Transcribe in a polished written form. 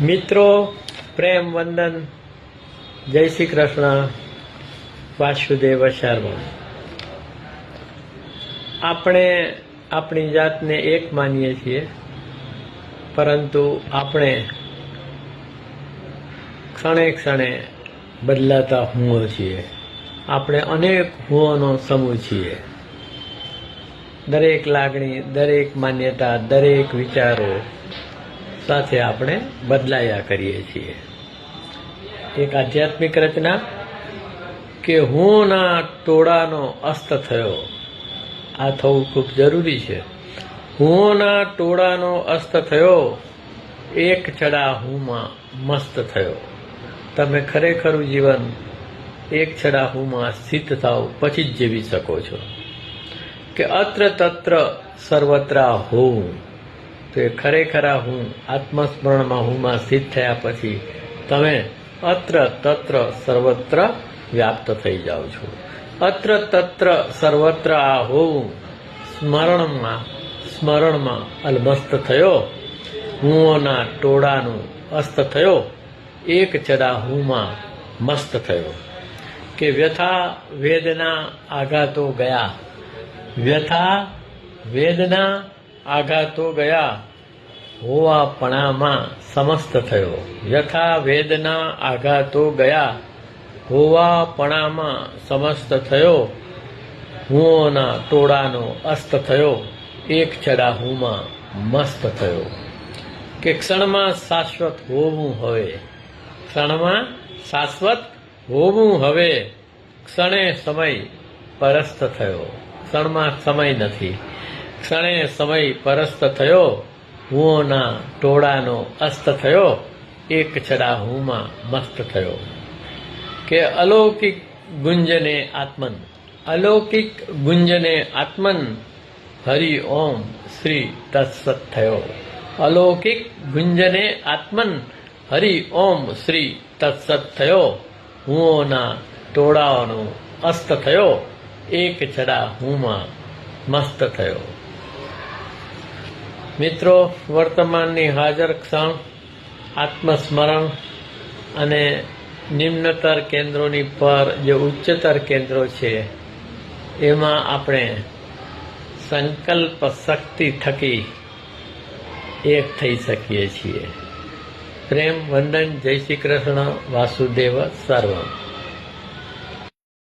મિત્રો, પ્રેમ વંદન, જય શ્રી કૃષ્ણ, વાસુદેવ શર્મા. આપણે આપણી જાતને એક માનીએ છીએ, પરંતુ આપણે ક્ષણે ક્ષણે બદલાતા હુંઓ છીએ. આપણે અનેક હુંઓનો સમૂહ છીએ. દરેક લાગણી, દરેક માન્યતા, દરેક વિચારો સાથે આપણે બદલાયા કરીએ છીએ. એક આધ્યાત્મિક રચના કે હુંના ટોળાનો અસ્ત થયો. આ થવું ખૂબ જરૂરી છે. હુંના ટોળાનો અસ્ત થયો, એક છડા હુંમાં મસ્ત થયો. તમે ખરેખરું જીવન એક છડા હુંમાં સ્થિત થાવ પછી જ જીવી શકો છો. કે અત્ર તત્ર સર્વત્ર હોવું, તો એ ખરેખરા હું આત્મસ્મરણમાં હુંમાં સ્થિત થયા પછી તમે અત્ર તત્ર સર્વત્ર વ્યાપ્ત થઈ જાઓ છો. અત્ર તત્ર સર્વત્ર આ હોવું સ્મરણમાં અલમસ્ત થયો. હુંઓના ટોળાનું અસ્ત થયો, એક છડા હુંમાં મસ્ત થયો. કે વ્યથા વેદના આઘાતો ગયા, વ્યથા વેદના આઘાતો ગયા, હોવાપણામાં સમસ્ત થયો. વ્યથા વેદના આઘાતો ગયા, હોવાપણામાં સમસ્ત થયો. હુંઓના ટોળાનો અસ્ત થયો, એક છડા હુંમાં મસ્ત થયો. કે ક્ષણમાં શાશ્વત હોવું હવે, ક્ષણમાં શાશ્વત હોવું હવે, ક્ષણે સમય પરસ્ત થયો. ક્ષણમાં સમય નથી, ક્ષણે સમય પરસ્ત થયો. હુંઓના ટોળાનો અસ્ત થયો, એક છડા હુંમાં મસ્ત થયો. કે અલૌકિક ગુંજને આત્મન, અલૌકિક ગુંજને આત્મન, હરિ ઓમ શ્રી તત્સત થયો. અલૌકિક ગુંજને આત્મન, હરિ ઓમ શ્રી તત્સત થયો. હુંઓના ટોળાનો અસ્ત થયો, એક છડા હુંમાં મસ્ત થયો. મિત્રો, વર્તમાનની હાજર ક્ષણ આત્મસ્મરણ અને નિમ્નતર કેન્દ્રોની પર જે ઉચ્ચતર કેન્દ્રો છે એમાં આપણે સંકલ્પ શક્તિ થકી એક થઈ શકીએ છીએ. પ્રેમ વંદન, જય શ્રી કૃષ્ણ, વાસુદેવ સર્વમ.